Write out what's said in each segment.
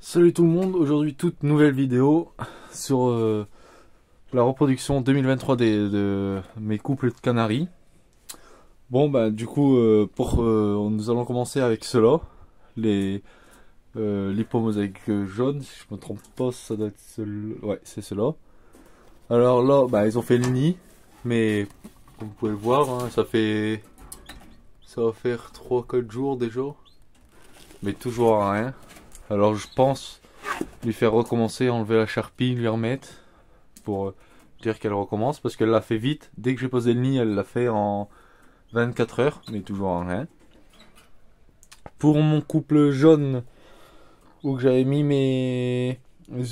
Salut tout le monde, aujourd'hui toute nouvelle vidéo sur la reproduction 2023 de mes couples de canaris. Bon bah du coup nous allons commencer avec ceux-là, les l'hypomosaïque jaune, si je me trompe pas, ça doit être ouais c'est ceux-là. Alors là bah ils ont fait le nid, mais comme vous pouvez le voir, hein, ça va faire 3-4 jours déjà, mais toujours rien. Alors je pense lui faire recommencer, enlever la charpie, lui remettre pour dire qu'elle recommence parce qu'elle l'a fait vite. Dès que j'ai posé le nid, elle l'a fait en 24 heures, mais toujours en rien. Pour mon couple jaune où j'avais mis mes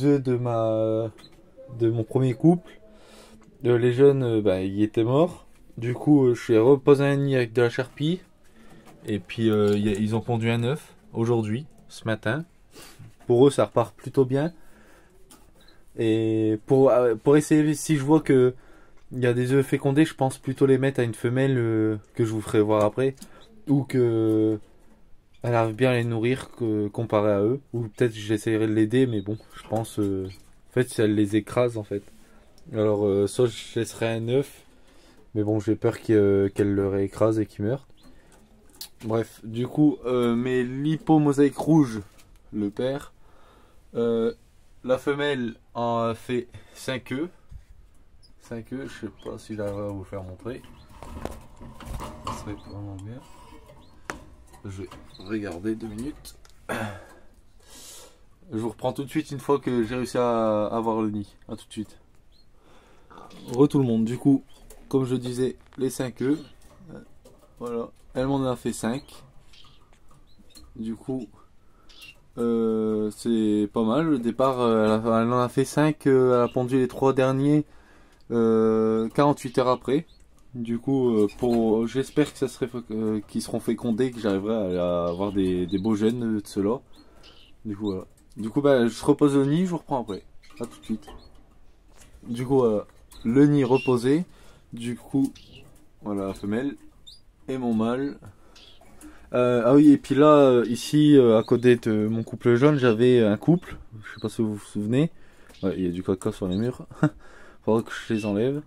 œufs de mon premier couple, les jeunes ils étaient morts. Du coup je suis reposé un nid avec de la charpie et puis ils ont pondu un œuf aujourd'hui, ce matin. Pour eux, ça repart plutôt bien. Et pour essayer, si je vois que il y a des œufs fécondés, je pense plutôt les mettre à une femelle que je vous ferai voir après. Ou que elle arrive bien à les nourrir comparé à eux. Ou peut-être j'essaierai de l'aider, mais bon, je pense... en fait, si elle les écrase, en fait. Alors, soit je laisserai un œuf, mais bon, j'ai peur qu'elle le réécrase et qu'il meure. Bref, du coup, mes l'hypomosaïque rouge, le père... la femelle en a fait 5 œufs. 5 œufs, je sais pas si j'arriverai à vous faire montrer. Ça serait vraiment bien. Je vais regarder 2 minutes. Je vous reprends tout de suite une fois que j'ai réussi à avoir le nid. A tout de suite. Tout le monde. Du coup, comme je disais, les 5 œufs. Voilà. Elle m'en a fait 5. Du coup... c'est pas mal. Le départ, elle en a fait 5, elle a pondu les 3 derniers 48 heures après. Du coup, j'espère que ça serait qu'ils seront fécondés, que j'arriverai à avoir des beaux jeunes de ceux-là. Du coup, voilà. Du coup, je repose le nid, je vous reprends après. A tout de suite. Du coup, le nid reposé. Du coup, voilà la femelle et mon mâle. Ah oui, et puis là, ici, à côté de mon couple jaune, j'avais un couple. Je sais pas si vous vous souvenez. Ouais, il y a du caca sur les murs. Faudra que je les enlève.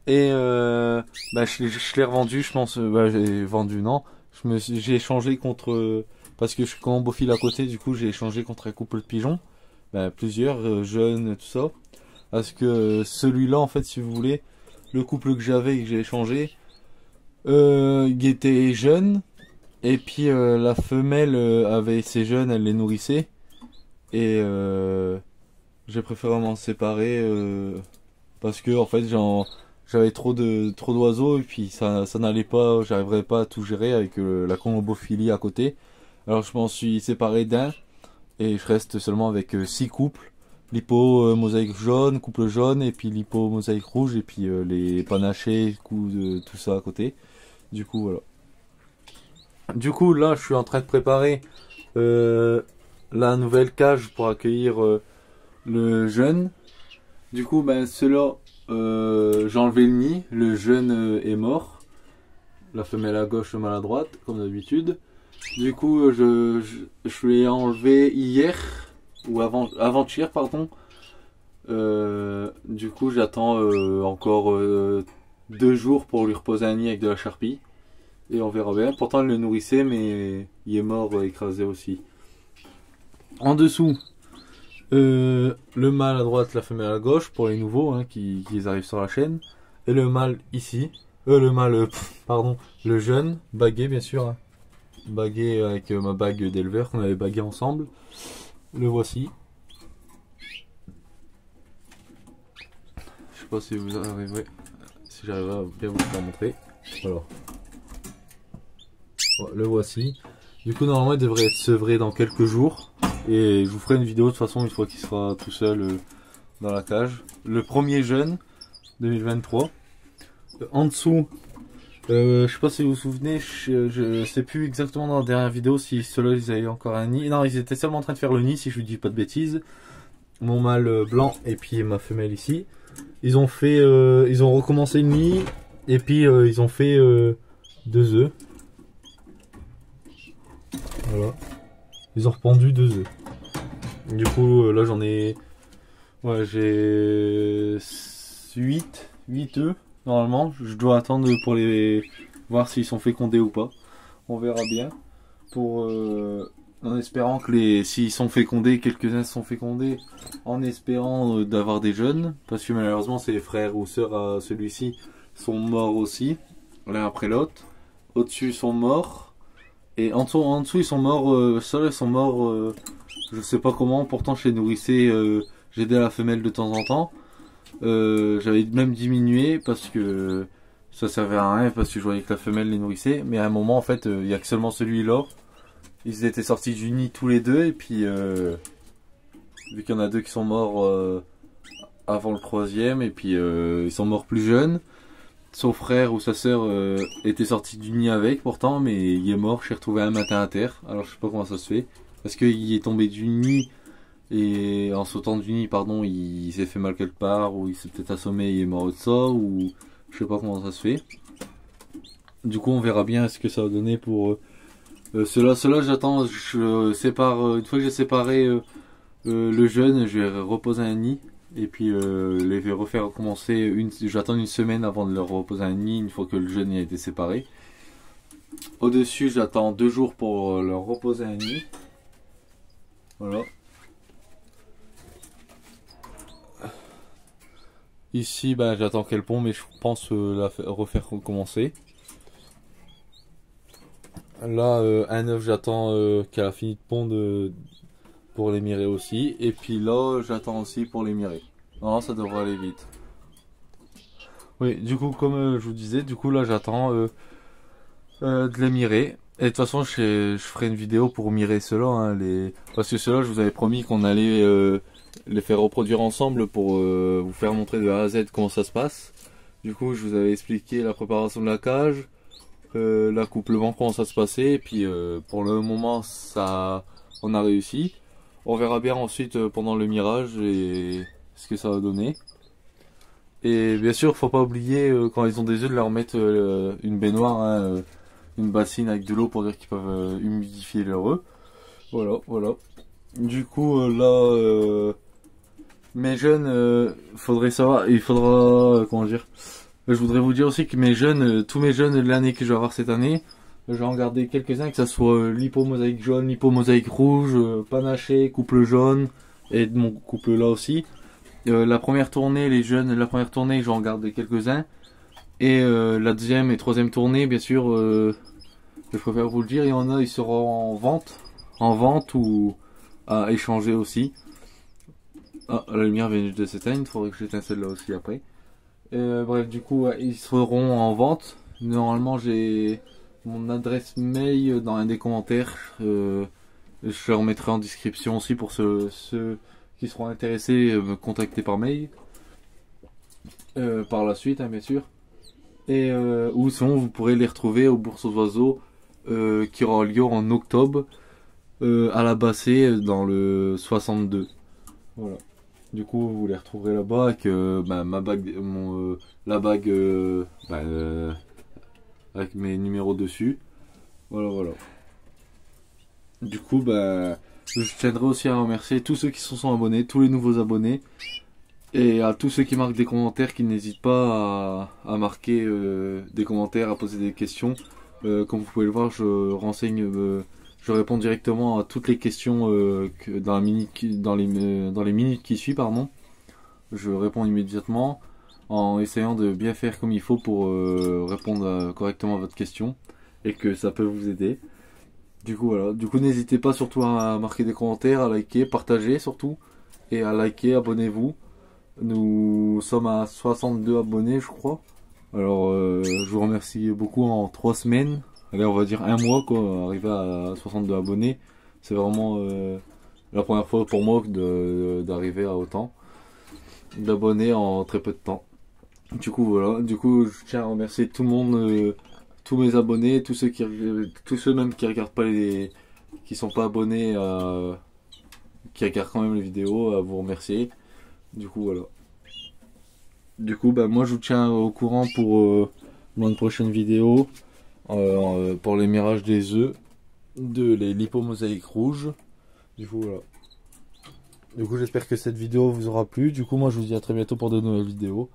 Et je l'ai revendu, je pense. J'ai vendu, non. J'ai échangé contre... parce que je suis combophile à côté, du coup, j'ai échangé contre un couple de pigeons. Plusieurs, jeunes, tout ça. Parce que celui-là, en fait, si vous voulez, le couple que j'avais et que j'ai échangé, il était jeune. Et puis la femelle avait ses jeunes, elle les nourrissait. Et j'ai préféré m'en séparer parce que en fait j'avais trop d'oiseaux et puis ça n'allait pas, j'arriverais pas à tout gérer avec la combophilie à côté. Alors je m'en suis séparé d'un et je reste seulement avec 6 couples. L'hypo mosaïque jaune, couple jaune, et puis l'hypo mosaïque rouge, et puis les panachés, tout ça à côté. Du coup voilà. Du coup là je suis en train de préparer la nouvelle cage pour accueillir le jeune. Du coup ceux-là j'ai enlevé le nid, le jeune est mort. La femelle à gauche, le mâle à droite, comme d'habitude. Du coup je l'ai enlevé hier, ou avant-hier pardon. Du coup j'attends encore 2 jours pour lui reposer un nid avec de la charpie. Et on verra bien. Pourtant, elle le nourrissait, mais il est mort écrasé aussi. En dessous, le mâle à droite, la femelle à gauche, pour les nouveaux qui arrivent sur la chaîne. Et le mâle ici. Pardon, le jeune, bagué bien sûr. Bagué avec ma bague d'éleveur qu'on avait bagué ensemble. Le voici. Je sais pas si vous arriverez. Si j'arrive à bien vous le montrer. Voilà. Le voici. Du coup normalement il devrait être sevré dans quelques jours. Et je vous ferai une vidéo de toute façon une fois qu'il sera tout seul dans la cage. Le premier jeune 2023. En dessous, je sais pas si vous vous souvenez, je sais plus exactement dans la dernière vidéo si ceux-là ils avaient encore un nid. Non, ils étaient seulement en train de faire le nid si je vous dis pas de bêtises. Mon mâle blanc et puis ma femelle ici. Ils ont recommencé le nid et puis ils ont fait 2 œufs. Voilà. Ils ont rependu 2 œufs. Du coup, là j'en ai... Ouais, j'ai 8 œufs, normalement. Je dois attendre pour les voir s'ils sont fécondés ou pas. On verra bien. Pour, en espérant que s'ils sont fécondés, quelques-uns sont fécondés, en espérant d'avoir des jeunes. Parce que malheureusement, ses frères ou sœurs à celui-ci sont morts aussi, l'un après l'autre. Au-dessus, ils sont morts. Et en dessous ils sont morts, seuls ils sont morts, je sais pas comment, pourtant je les nourrissais, j'aidais à la femelle de temps en temps. J'avais même diminué parce que ça servait à rien, parce que je voyais que la femelle les nourrissait. Mais à un moment, en fait, il y a que seulement celui-là. Ils étaient sortis du nid tous les deux, et puis vu qu'il y en a 2 qui sont morts avant le 3e, et puis ils sont morts plus jeunes. Son frère ou sa sœur était sorti du nid avec pourtant, mais il est mort. Je l'ai retrouvé un matin à terre. Alors je sais pas comment ça se fait. Parce qu'il est tombé du nid, et en sautant du nid, pardon, il s'est fait mal quelque part, ou il s'est peut-être assommé et il est mort de ça, ou je sais pas comment ça se fait. Du coup on verra bien ce que ça va donner pour cela j'attends, je sépare, une fois que j'ai séparé le jeune, je vais reposer un nid. Et puis les vais refaire recommencer, j'attends une semaine avant de leur reposer un nid une fois que le jeune a été séparé. Au-dessus, j'attends 2 jours pour leur reposer un nid. Voilà. Ici, ben, j'attends qu'elle pond, mais je pense refaire recommencer. Là, un œuf, j'attends qu'elle a fini de pondre pour les mirer aussi. Et puis là, j'attends aussi pour les mirer. Non, ça devrait aller vite. Oui, du coup, comme je vous disais, du coup là, j'attends de les mirer. Et de toute façon, je ferai une vidéo pour mirer ceux-là. Hein, parce que ceux-là, je vous avais promis qu'on allait les faire reproduire ensemble pour vous faire montrer de A à Z comment ça se passe. Du coup, je vous avais expliqué la préparation de la cage, l'accouplement, comment ça se passait. Et puis, pour le moment, on a réussi. On verra bien ensuite pendant le mirage et ce que ça va donner. Et bien sûr, faut pas oublier quand ils ont des œufs de leur mettre une baignoire, hein, une bassine avec de l'eau pour dire qu'ils peuvent humidifier leurs œufs. Voilà, voilà. Du coup, là, mes jeunes, il faudra, comment dire. Je voudrais vous dire aussi que mes jeunes, tous mes jeunes de l'année que je vais avoir cette année, je vais en garder quelques-uns, que ça soit l'hypomosaïque jaune, l'hypomosaïque rouge, panaché, couple jaune, et de mon couple là aussi. La première tournée, les jeunes, la première tournée, je vais en garder quelques-uns. Et la deuxième et troisième tournée, bien sûr, je préfère vous le dire, il y en a, ils seront en vente ou à échanger aussi. Ah, la lumière vient de s'éteindre, il faudrait que j'éteigne celle-là aussi après. Bref, du coup, ils seront en vente. Normalement, j'ai mon adresse mail dans un des commentaires. Je le remettrai en description aussi pour ceux qui seront intéressés, me contacter par mail. Par la suite, hein, bien sûr. Et ou sinon, vous pourrez les retrouver aux Bourses aux Oiseaux qui aura lieu en octobre à la Bassée dans le 62. Voilà. Du coup, vous les retrouverez là-bas avec ma bague, la bague avec mes numéros dessus. Voilà, voilà. Du coup, je tiendrai aussi à remercier tous ceux qui se sont abonnés, tous les nouveaux abonnés. Et à tous ceux qui marquent des commentaires, qui n'hésitent pas à marquer des commentaires, à poser des questions. Comme vous pouvez le voir, je réponds directement à toutes les questions dans les minutes qui suivent, pardon. Je réponds immédiatement en essayant de bien faire comme il faut pour répondre correctement à votre question et que ça peut vous aider. Du coup, voilà. Du coup, n'hésitez pas surtout à marquer des commentaires, à liker, partager surtout, et à liker, abonnez-vous. Nous sommes à 62 abonnés, je crois. Alors, je vous remercie beaucoup en 3 semaines. Allez, on va dire un mois, quoi, arriver à 62 abonnés. C'est vraiment la première fois pour moi d'arriver à autant d'abonnés en très peu de temps. Du coup, voilà. Du coup, je tiens à remercier tout le monde, tous mes abonnés, tous ceux même qui regardent pas qui sont pas abonnés, qui regardent quand même les vidéos, à vous remercier. Du coup, voilà. Du coup, moi je vous tiens au courant pour une prochaine vidéo pour les mirages des œufs de l'hypomosaïque rouge. Du coup, voilà. Du coup, j'espère que cette vidéo vous aura plu. Du coup, moi, je vous dis à très bientôt pour de nouvelles vidéos.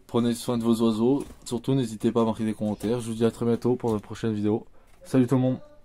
Prenez soin de vos oiseaux. Surtout, n'hésitez pas à marquer des commentaires. Je vous dis à très bientôt pour la prochaine vidéo. Salut tout le monde!